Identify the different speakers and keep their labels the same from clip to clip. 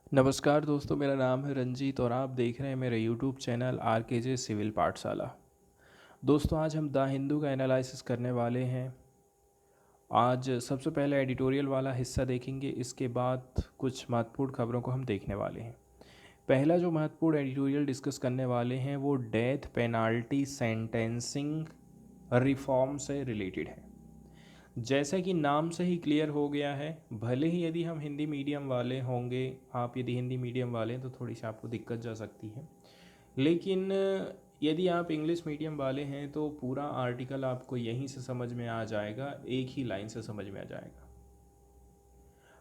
Speaker 1: नमस्कार दोस्तों, मेरा नाम है रंजीत और आप देख रहे हैं मेरे यूट्यूब चैनल आरकेजे सिविल पाठशाला। दोस्तों, आज हम द हिंदू का एनालिसिस करने वाले हैं। आज सबसे पहले एडिटोरियल वाला हिस्सा देखेंगे, इसके बाद कुछ महत्वपूर्ण खबरों को हम देखने वाले हैं। पहला जो महत्वपूर्ण एडिटोरियल डिस्कस करने वाले हैं वो डेथ पेनाल्टी सेंटेंसिंग रिफॉर्म से रिलेटेड है। जैसा कि नाम से ही क्लियर हो गया है, भले ही यदि हम हिंदी मीडियम वाले होंगे, आप यदि हिंदी मीडियम वाले हैं तो थोड़ी सी आपको दिक्कत जा सकती है, लेकिन यदि आप इंग्लिश मीडियम वाले हैं तो पूरा आर्टिकल आपको यहीं से समझ में आ जाएगा, एक ही लाइन से समझ में आ जाएगा।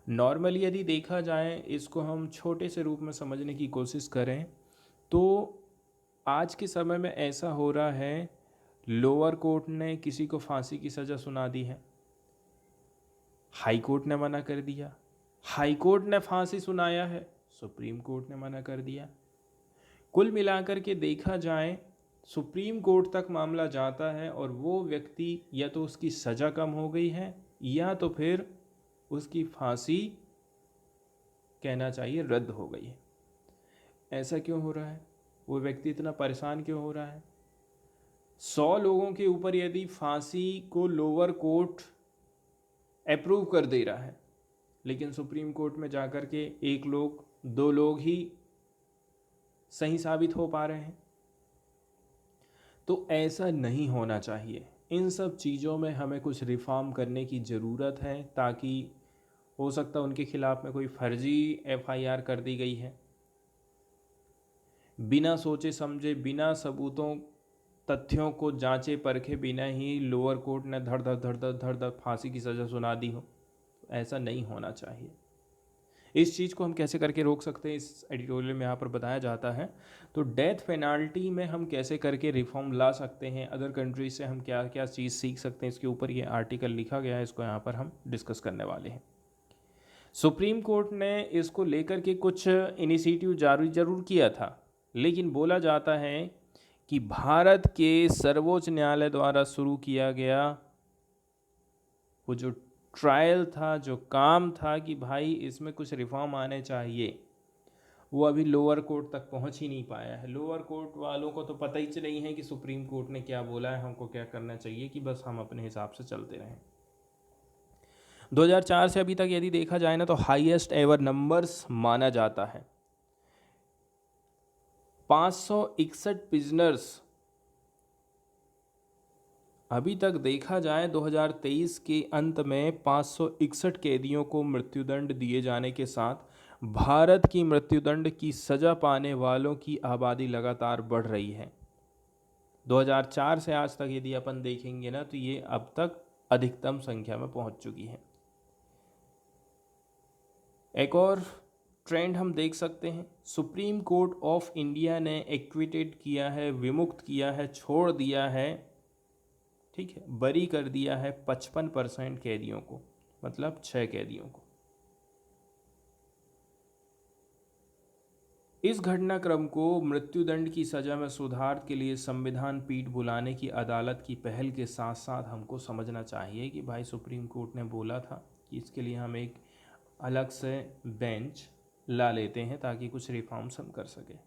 Speaker 1: नॉर्मली यदि देखा जाए, इसको हम छोटे से रूप में समझने की कोशिश करें तो आज के समय में ऐसा हो रहा है, लोअर कोर्ट ने किसी को फांसी की सज़ा सुना दी है, हाई कोर्ट ने मना कर दिया, हाई कोर्ट ने फांसी सुनाया है, सुप्रीम कोर्ट ने मना कर दिया। कुल मिलाकर के देखा जाए, सुप्रीम कोर्ट तक मामला जाता है और वो व्यक्ति या तो उसकी सज़ा कम हो गई है या तो फिर उसकी फांसी कहना चाहिए रद्द हो गई है। ऐसा क्यों हो रहा है? वो व्यक्ति इतना परेशान क्यों हो रहा है? 100 लोगों के ऊपर यदि फांसी को लोअर कोर्ट अप्रूव कर दे रहा है, लेकिन सुप्रीम कोर्ट में जाकर के एक लोग, दो लोग ही सही साबित हो पा रहे हैं, तो ऐसा नहीं होना चाहिए। इन सब चीज़ों में हमें कुछ रिफॉर्म करने की ज़रूरत है, ताकि हो सकता है उनके खिलाफ़ में कोई फर्जी एफआईआर कर दी गई है, बिना सोचे समझे, बिना सबूतों तथ्यों को जांचे परखे बिना ही लोअर कोर्ट ने धड़ धड़ धड़ धड़ धड़ धड़ फांसी की सज़ा सुना दी हो। ऐसा नहीं होना चाहिए। इस चीज़ को हम कैसे करके रोक सकते हैं, इस एडिटोरियल में यहाँ पर बताया जाता है। तो डेथ पेनाल्टी में हम कैसे करके रिफॉर्म ला सकते हैं, अदर कंट्रीज से हम क्या क्या चीज़ सीख सकते हैं, इसके ऊपर ये आर्टिकल लिखा गया है, इसको यहाँ पर हम डिस्कस करने वाले हैं। सुप्रीम कोर्ट ने इसको लेकर के कुछ इनिशिएटिव जारी जरूर किया था, लेकिन बोला जाता है कि भारत के सर्वोच्च न्यायालय द्वारा शुरू किया गया वो जो ट्रायल था, जो काम था कि भाई इसमें कुछ रिफॉर्म आने चाहिए, वो अभी लोअर कोर्ट तक पहुंच ही नहीं पाया है। लोअर कोर्ट वालों को तो पता ही नहीं है कि सुप्रीम कोर्ट ने क्या बोला है, हमको क्या करना चाहिए, कि बस हम अपने हिसाब से चलते रहें। 2004 से अभी तक यदि देखा जाए ना, तो हाईएस्ट एवर नंबर्स माना जाता है। 561 प्रिजनर्स अभी तक देखा जाए, 2023 के अंत में 561 कैदियों को मृत्युदंड दिए जाने के साथ भारत की मृत्युदंड की सज़ा पाने वालों की आबादी लगातार बढ़ रही है। 2004 से आज तक यदि अपन देखेंगे ना, तो ये अब तक अधिकतम संख्या में पहुंच चुकी है। एक और ट्रेंड हम देख सकते हैं, सुप्रीम कोर्ट ऑफ इंडिया ने एक्विटेड किया है, विमुक्त किया है, छोड़ दिया है, ठीक है, बरी कर दिया है 55% कैदियों को, मतलब 6 कैदियों को। इस घटनाक्रम को मृत्युदंड की सज़ा में सुधार के लिए संविधान पीठ बुलाने की अदालत की पहल के साथ साथ हमको समझना चाहिए कि भाई सुप्रीम कोर्ट ने बोला था कि इसके लिए हम एक अलग से बेंच ला लेते हैं ताकि कुछ रिफॉर्म्स हम कर सकें।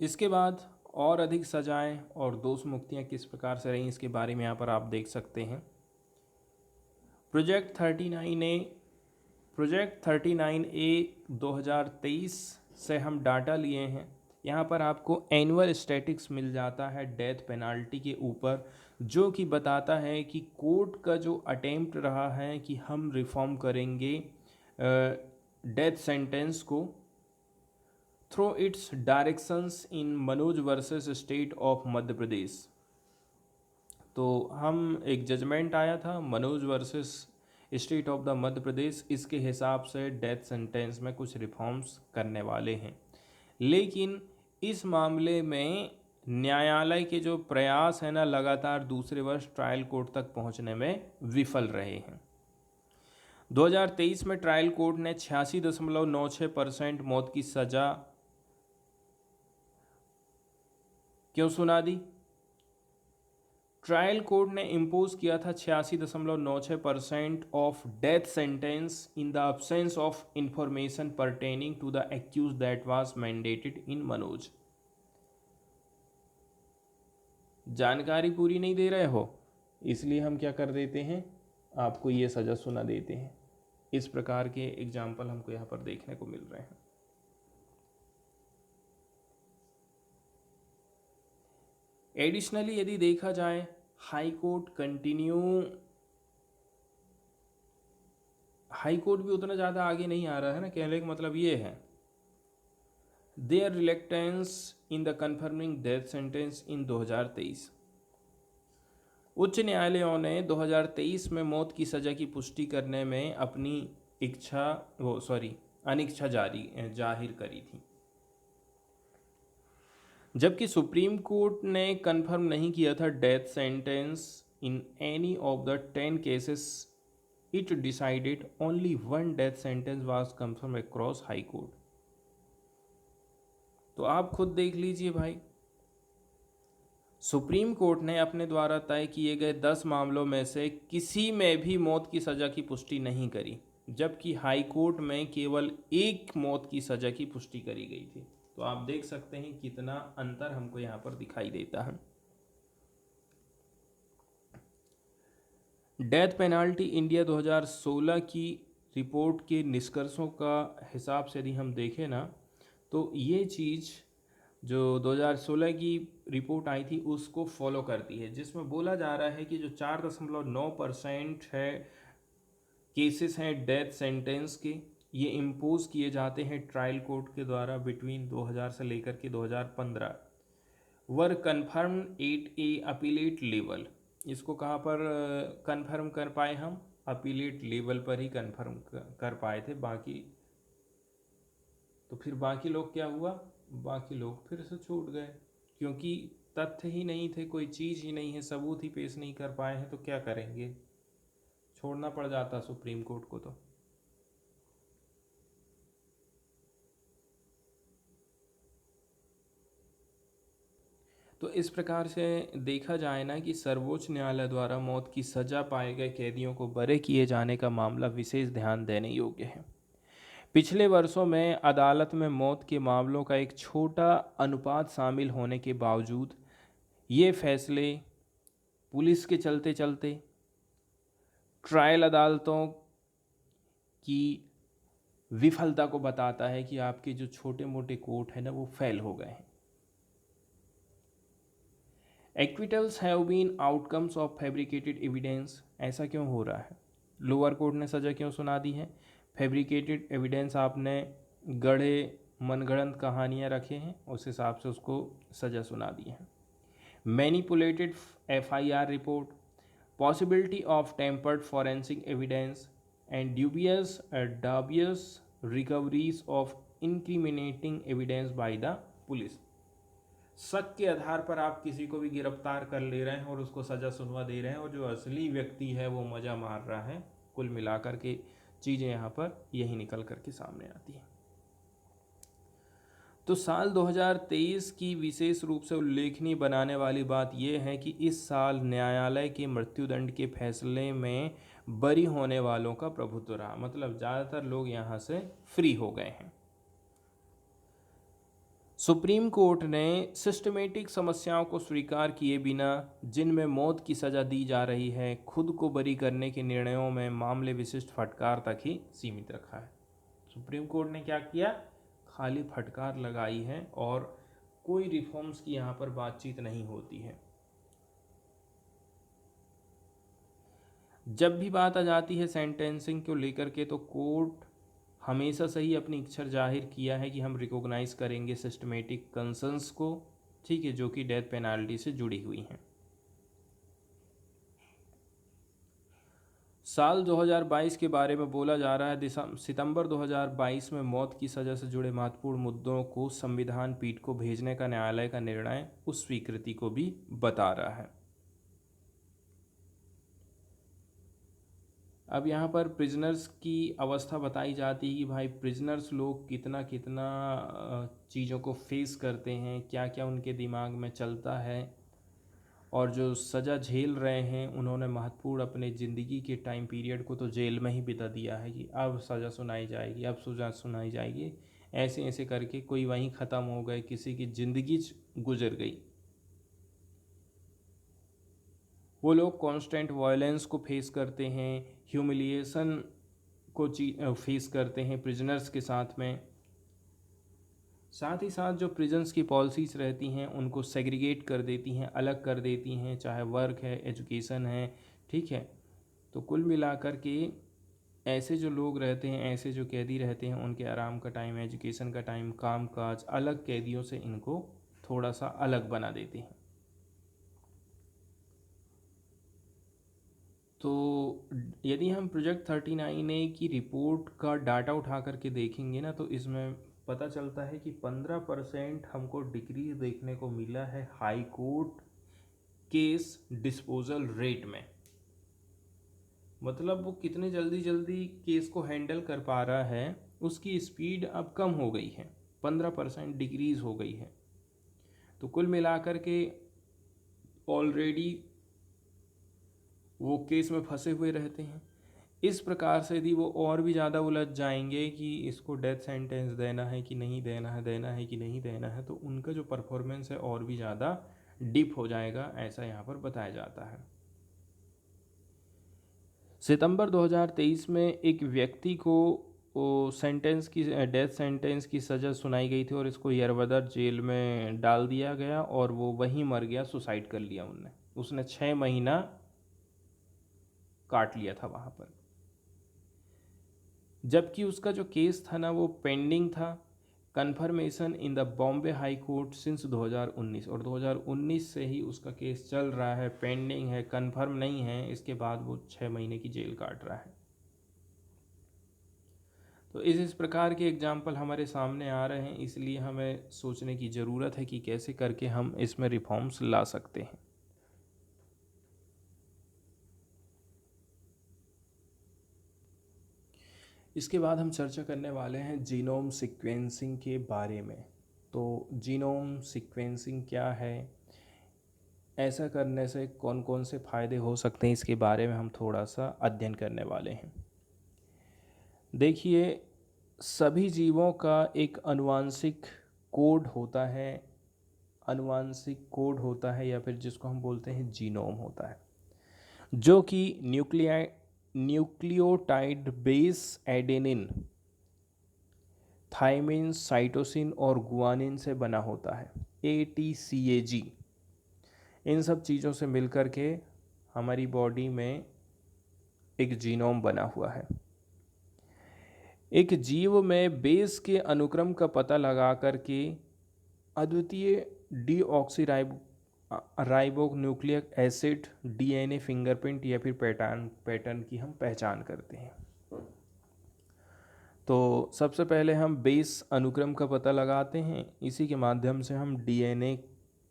Speaker 1: इसके बाद और अधिक सजाएं और दोष मुक्तियाँ किस प्रकार से रहीं, इसके बारे में यहाँ पर आप देख सकते हैं। प्रोजेक्ट 39A 2023 से हम डाटा लिए हैं। यहाँ पर आपको एनुअल स्टैटिक्स मिल जाता है डेथ पेनाल्टी के ऊपर, जो कि बताता है कि कोर्ट का जो अटेम्प्ट रहा है कि हम रिफॉर्म करेंगे डेथ सेंटेंस को through its directions in Manoj versus state of Madhya Pradesh. तो हम एक जजमेंट आया था Manoj versus state of the Madhya Pradesh, इसके हिसाब से डेथ सेंटेंस में कुछ रिफॉर्म्स करने वाले हैं। लेकिन इस मामले में न्यायालय के जो प्रयास है ना, लगातार दूसरे वर्ष ट्रायल कोर्ट तक पहुंचने में विफल रहे हैं। 2023 में ट्रायल कोर्ट ने 86.96% मौत की सज़ा क्यों सुना दी? ट्रायल कोर्ट ने इम्पोज किया था 86.96% of death sentence in the absence of information pertaining to the accused that was mandated in Manoj. जानकारी पूरी नहीं दे रहे हो, इसलिए हम क्या कर देते हैं, आपको ये सज़ा सुना देते हैं। इस प्रकार के एग्जाम्पल हमको यहाँ पर देखने को मिल रहे हैं। एडिशनली यदि देखा जाए, हाई कोर्ट भी उतना ज़्यादा आगे नहीं आ रहा है ना, कहने का मतलब ये है, their reluctance in the confirming death sentence in 2023। उच्च न्यायालयों ने 2023 में मौत की सज़ा की पुष्टि करने में अपनी अनिच्छा जाहिर करी थी, जबकि सुप्रीम कोर्ट ने कंफर्म नहीं किया था death sentence in any of the 10 cases. It decided only 1 death sentence was confirm across high court. तो आप खुद देख लीजिए भाई, सुप्रीम कोर्ट ने अपने द्वारा तय किए गए 10 मामलों में से किसी में भी मौत की सज़ा की पुष्टि नहीं करी, जबकि हाई कोर्ट में केवल 1 मौत की सज़ा की पुष्टि करी गई थी। तो आप देख सकते हैं कितना अंतर हमको यहाँ पर दिखाई देता है। डेथ पेनाल्टी इंडिया 2016 की रिपोर्ट के निष्कर्षों का हिसाब से यदि हम देखें ना, तो ये चीज़ जो 2016 की रिपोर्ट आई थी उसको फॉलो करती है, जिसमें बोला जा रहा है कि जो 4.9% है केसेस हैं डेथ सेंटेंस के, ये इम्पोज किए जाते हैं ट्रायल कोर्ट के द्वारा बिटवीन 2000 से लेकर के 2015। वर कन्फर्म एट ए अपीलेट लेवल। इसको कहाँ पर कन्फर्म कर पाए हम, अपीलेट लेवल पर ही कन्फर्म कर पाए थे। बाकी तो फिर बाकी लोग क्या हुआ, बाकी लोग फिर से छूट गए, क्योंकि तथ्य ही नहीं थे, कोई चीज़ ही नहीं है, सबूत ही पेश नहीं कर पाए हैं, तो क्या करेंगे, छोड़ना पड़ जाता सुप्रीम कोर्ट को। तो इस प्रकार से देखा जाए ना कि सर्वोच्च न्यायालय द्वारा मौत की सज़ा पाए गए कैदियों को बरी किए जाने का मामला विशेष ध्यान देने योग्य है। पिछले वर्षों में अदालत में मौत के मामलों का एक छोटा अनुपात शामिल होने के बावजूद ये फैसले पुलिस के चलते चलते ट्रायल अदालतों की विफलता को बताता है कि आपके जो छोटे मोटे कोर्ट हैं ना, वो फेल हो गए हैं। Acquittals have been outcomes of fabricated evidence. ऐसा क्यों हो रहा है, लोअर कोर्ट ने सज़ा क्यों सुना दी है, फैब्रिकेटेड एविडेंस आपने गढ़े मनगढ़ंत कहानियाँ रखे हैं, उस हिसाब से उसको सज़ा सुना दी है। Manipulated FIR report, possibility of tempered forensic evidence and dubious recoveries of incriminating evidence by the police. शक के आधार पर आप किसी को भी गिरफ्तार कर ले रहे हैं और उसको सज़ा सुनवा दे रहे हैं, और जो असली व्यक्ति है वो मज़ा मार रहा है। कुल मिलाकर के चीज़ें यहाँ पर यही निकल कर के सामने आती हैं। तो साल 2023 की विशेष रूप से उल्लेखनीय बनाने वाली बात यह है कि इस साल न्यायालय के मृत्युदंड के फैसले में बरी होने वालों का प्रभुत्व रहा, मतलब ज़्यादातर लोग यहाँ से फ्री हो गए हैं। सुप्रीम कोर्ट ने सिस्टमेटिक समस्याओं को स्वीकार किए बिना जिनमें मौत की सज़ा दी जा रही है, खुद को बरी करने के निर्णयों में मामले विशिष्ट फटकार तक ही सीमित रखा है। सुप्रीम कोर्ट ने क्या किया, खाली फटकार लगाई है और कोई रिफॉर्म्स की यहाँ पर बातचीत नहीं होती है। जब भी बात आ जाती है सेंटेंसिंग को लेकर के, तो कोर्ट हमेशा से ही अपनी इच्छा जाहिर किया है कि हम रिकॉग्नाइज करेंगे सिस्टमेटिक कंसर्न्स को, ठीक है, जो कि डेथ पेनाल्टी से जुड़ी हुई हैं। साल 2022 के बारे में बोला जा रहा है, सितंबर 2022 में मौत की सज़ा से जुड़े महत्वपूर्ण मुद्दों को संविधान पीठ को भेजने का न्यायालय का निर्णय उस स्वीकृति को भी बता रहा है। अब यहाँ पर प्रिजनर्स की अवस्था बताई जाती है कि भाई प्रिजनर्स लोग कितना कितना चीज़ों को फेस करते हैं, क्या क्या उनके दिमाग में चलता है, और जो सज़ा झेल रहे हैं उन्होंने महत्वपूर्ण अपने ज़िंदगी के टाइम पीरियड को तो जेल में ही बिता दिया है कि अब सज़ा सुनाई जाएगी, अब सज़ा सुनाई जाएगी, ऐसे ऐसे करके कोई वहीं ख़त्म हो गए, किसी की ज़िंदगी गुजर गई। वो लोग कांस्टेंट वायलेंस को फेस करते हैं, ह्यूमिलिएशन को फेस करते हैं प्रिजनर्स के साथ में। साथ ही साथ जो प्रिजन्स की पॉलिसीज़ रहती हैं उनको सेग्रीगेट कर देती हैं, अलग कर देती हैं, चाहे वर्क है, एजुकेशन है, ठीक है। तो कुल मिलाकर के ऐसे जो लोग रहते हैं, ऐसे जो कैदी रहते हैं, उनके आराम का टाइम, एजुकेशन का टाइम, काम काज अलग कैदियों से इनको थोड़ा सा अलग बना देते हैं। तो यदि हम प्रोजेक्ट 39A की रिपोर्ट का डाटा उठा करके देखेंगे ना, तो इसमें पता चलता है कि 15% हमको डिक्रीज देखने को मिला है high court case disposal rate में। मतलब वो कितने जल्दी जल्दी केस को हैंडल कर पा रहा है, उसकी स्पीड अब कम हो गई है, 15% डिक्रीज हो गई है। तो कुल मिलाकर के ऑलरेडी वो केस में फंसे हुए रहते हैं। इस प्रकार से यदि वो और भी ज़्यादा उलझ जाएंगे कि इसको डेथ सेंटेंस देना है कि नहीं देना है, देना है कि नहीं देना है, तो उनका जो परफॉर्मेंस है और भी ज़्यादा डिप हो जाएगा, ऐसा यहाँ पर बताया जाता है। सितंबर 2023 में एक व्यक्ति को डेथ सेंटेंस की सज़ा सुनाई गई थी और इसको यरवदर जेल में डाल दिया गया और वो वहीं मर गया, सुसाइड कर लिया उसने 6 महीना काट लिया था वहाँ पर। जबकि उसका जो केस था ना वो पेंडिंग था, confirmation in the Bombay high court since 2019, और 2019 से ही उसका केस चल रहा है, पेंडिंग है, कन्फर्म नहीं है, इसके बाद वो 6 महीने की जेल काट रहा है। तो इस प्रकार के एग्जाम्पल हमारे सामने आ रहे हैं, इसलिए हमें सोचने की ज़रूरत है कि कैसे करके हम इसमें रिफॉर्म्स ला सकते हैं। इसके बाद हम चर्चा करने वाले हैं जीनोम सीक्वेंसिंग के बारे में। तो जीनोम सीक्वेंसिंग क्या है, ऐसा करने से कौन कौन से फ़ायदे हो सकते हैं, इसके बारे में हम थोड़ा सा अध्ययन करने वाले हैं। देखिए, सभी जीवों का एक आनुवांशिक कोड होता है, आनुवांशिक कोड होता है, या फिर जिसको हम बोलते हैं जीनोम होता है, जो कि nucleotide base adenine, thymine, cytosine और गुआनिन से बना होता है, ATCAG। इन सब चीज़ों से मिलकर के हमारी बॉडी में एक जीनोम बना हुआ है। एक जीव में बेस के अनुक्रम का पता लगा करके अद्वितीय राइबोन्यूक्लिक एसिड, DNA फिंगरप्रिंट या फिर पैटर्न की हम पहचान करते हैं। तो सबसे पहले हम बेस अनुक्रम का पता लगाते हैं, इसी के माध्यम से हम DNA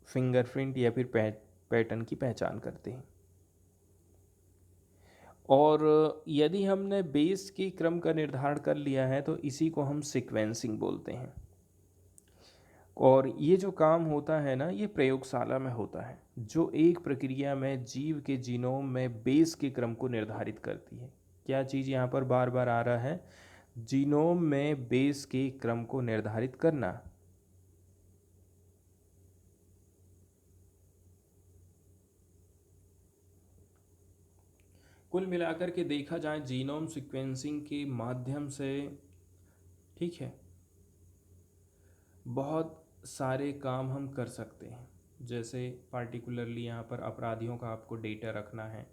Speaker 1: फिंगरप्रिंट या फिर पैटर्न की पहचान करते हैं। और यदि हमने बेस के क्रम का निर्धारण कर लिया है तो इसी को हम सीक्वेंसिंग बोलते हैं। और ये जो काम होता है ना, ये प्रयोगशाला में होता है, जो एक प्रक्रिया में जीव के जीनोम में बेस के क्रम को निर्धारित करती है। क्या चीज़ यहाँ पर बार बार आ रहा है, जीनोम में बेस के क्रम को निर्धारित करना। कुल मिलाकर के देखा जाए जीनोम सीक्वेंसिंग के माध्यम से, ठीक है, बहुत सारे काम हम कर सकते हैं। जैसे पार्टिकुलरली यहाँ पर अपराधियों का आपको डेटा रखना है,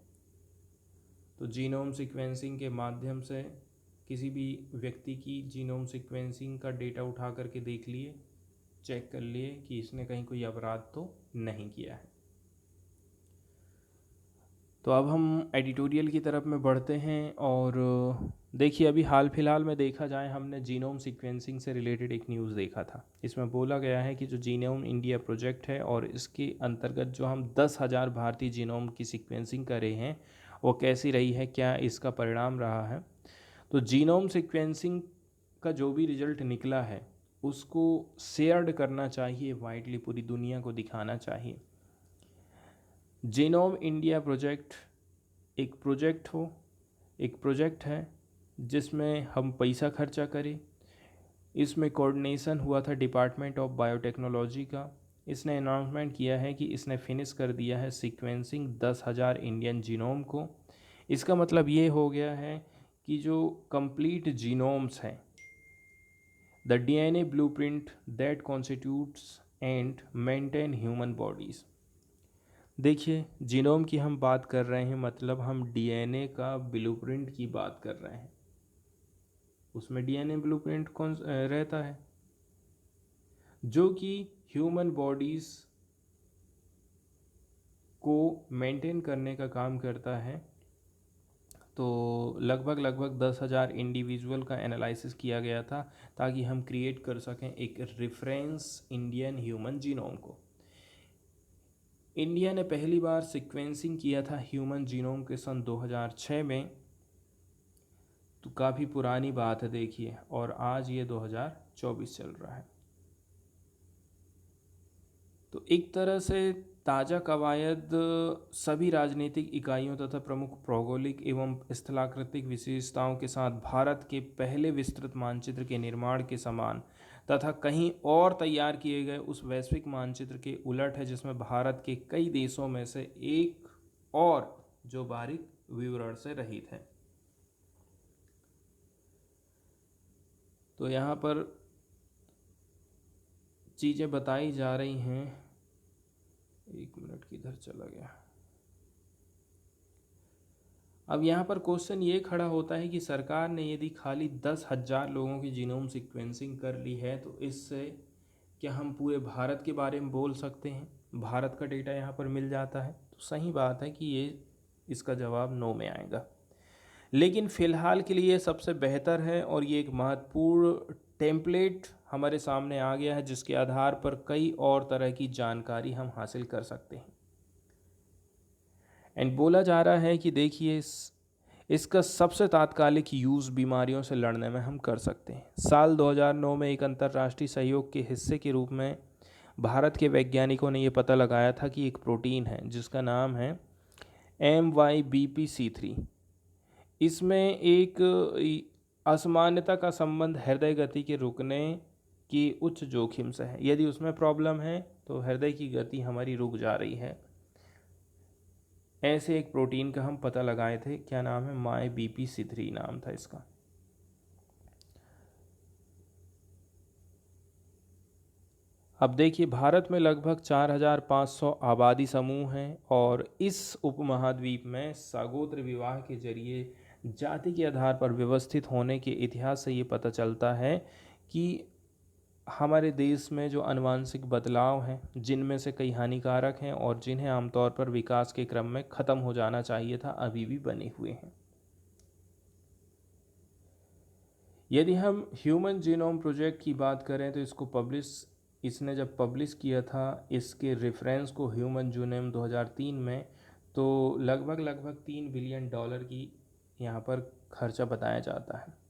Speaker 1: तो जीनोम सीक्वेंसिंग के माध्यम से किसी भी व्यक्ति की जीनोम सीक्वेंसिंग का डेटा उठा करके देख लिए, चेक कर लिए कि इसने कहीं कोई अपराध तो नहीं किया है। तो अब हम एडिटोरियल की तरफ में बढ़ते हैं। और देखिए, अभी हाल फिलहाल में देखा जाए, हमने जीनोम सीक्वेंसिंग से रिलेटेड एक न्यूज़ देखा था। इसमें बोला गया है कि जो जीनोम इंडिया प्रोजेक्ट है और इसके अंतर्गत जो हम 10,000 भारतीय जीनोम की सीक्वेंसिंग कर रहे हैं, वो कैसी रही है, क्या इसका परिणाम रहा है। तो जीनोम सीक्वेंसिंग का जो भी रिजल्ट निकला है उसको शेयर्ड करना चाहिए, वाइडली पूरी दुनिया को दिखाना चाहिए। जीनोम इंडिया प्रोजेक्ट एक प्रोजेक्ट है जिसमें हम पैसा खर्चा करें। इसमें कोऑर्डिनेशन हुआ था डिपार्टमेंट ऑफ बायोटेक्नोलॉजी का। इसने अनाउंसमेंट किया है कि इसने फिनिश कर दिया है सीक्वेंसिंग 10,000 इंडियन जीनोम को। इसका मतलब ये हो गया है कि जो कंप्लीट जीनोम्स हैं, the DNA blueprint that constitutes and maintain human bodies. देखिए, जीनोम की हम बात कर रहे हैं, मतलब हम DNA का ब्लूप्रिंट की बात कर रहे हैं। उसमें DNA ब्लूप्रिंट कौन रहता है, जो कि ह्यूमन बॉडीज़ को मेंटेन करने का काम करता है। तो लगभग 10,000 इंडिविजुअल का एनालिसिस किया गया था ताकि हम क्रिएट कर सकें एक रेफरेंस इंडियन ह्यूमन जीनोम को। इंडिया ने पहली बार सीक्वेंसिंग किया था ह्यूमन जीनोम के सन 2006 में। तो काफ़ी पुरानी बात है देखिए, और आज ये 2024 चल रहा है। तो एक तरह से ताज़ा कवायद सभी राजनीतिक इकाइयों तथा प्रमुख भौगोलिक एवं स्थलाकृतिक विशेषताओं के साथ भारत के पहले विस्तृत मानचित्र के निर्माण के समान तथा कहीं और तैयार किए गए उस वैश्विक मानचित्र के उलट है, जिसमें भारत के कई देशों में से एक और जो बारीक विवरण से रहित है। तो यहाँ पर चीज़ें बताई जा रही हैं। एक मिनट किधर चला गया। अब यहाँ पर क्वेश्चन ये खड़ा होता है कि सरकार ने यदि खाली 10,000 लोगों की जीनोम सीक्वेंसिंग कर ली है तो इससे क्या हम पूरे भारत के बारे में बोल सकते हैं, भारत का डेटा यहाँ पर मिल जाता है? तो सही बात है कि ये इसका जवाब नो में आएगा। लेकिन फ़िलहाल के लिए सबसे बेहतर है और ये एक महत्वपूर्ण टेम्पलेट हमारे सामने आ गया है, जिसके आधार पर कई और तरह की जानकारी हम हासिल कर सकते हैं। एंड बोला जा रहा है कि देखिए इसका सबसे तात्कालिक यूज़ बीमारियों से लड़ने में हम कर सकते हैं। साल 2009 में एक अंतर्राष्ट्रीय सहयोग के हिस्से के रूप में भारत के वैज्ञानिकों ने यह पता लगाया था कि एक प्रोटीन है जिसका नाम है MYBPC3। इसमें एक असामान्यता का संबंध हृदय गति के रुकने की उच्च जोखिम से है। यदि उसमें प्रॉब्लम है तो हृदय की गति हमारी रुक जा रही है। ऐसे एक प्रोटीन का हम पता लगाए थे, क्या नाम है, MYBPC3 नाम था इसका। अब देखिए, भारत में लगभग 4,500 आबादी समूह हैं और इस उपमहाद्वीप में सागोत्र विवाह के जरिए जाति के आधार पर व्यवस्थित होने के इतिहास से ये पता चलता है कि हमारे देश में जो आनुवांशिक बदलाव हैं, जिनमें से कई हानिकारक हैं और जिन्हें आमतौर पर विकास के क्रम में ख़त्म हो जाना चाहिए था, अभी भी बने हुए हैं। यदि हम ह्यूमन जीनोम प्रोजेक्ट की बात करें तो इसने जब पब्लिश किया था इसके रेफरेंस को ह्यूमन जीनोम 2003 में, तो लगभग 3 बिलियन डॉलर की यहाँ पर खर्चा बताया जाता है।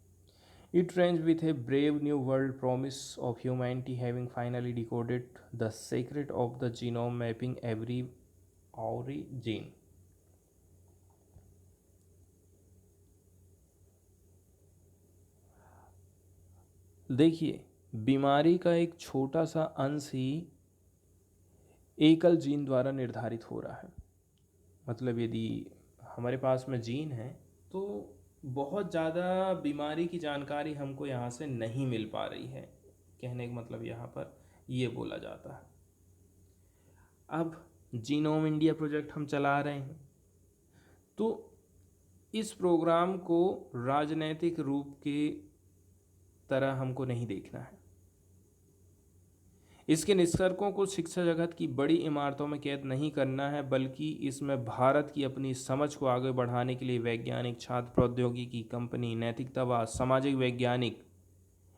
Speaker 1: It rings with a brave new world promise of humanity having finally decoded the secret of the genome mapping every gene. देखिए, बीमारी का एक छोटा सा अंश ही एकल जीन द्वारा निर्धारित हो रहा है। मतलब यदि हमारे पास में जीन है तो बहुत ज़्यादा बीमारी की जानकारी हमको यहाँ से नहीं मिल पा रही है। कहने का मतलब यहाँ पर ये बोला जाता है। अब जीनोम इंडिया प्रोजेक्ट हम चला रहे हैं, तो इस प्रोग्राम को राजनैतिक रूप के तरह हमको नहीं देखना है। इसके निष्कर्षों को शिक्षा जगत की बड़ी इमारतों में कैद नहीं करना है, बल्कि इसमें भारत की अपनी समझ को आगे बढ़ाने के लिए वैज्ञानिक, छात्र, प्रौद्योगिकी, कंपनी, नैतिकतावाद, सामाजिक वैज्ञानिक,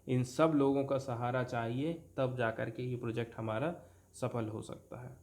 Speaker 1: इन सब लोगों का सहारा चाहिए, तब जाकर के ये प्रोजेक्ट हमारा सफल हो सकता है।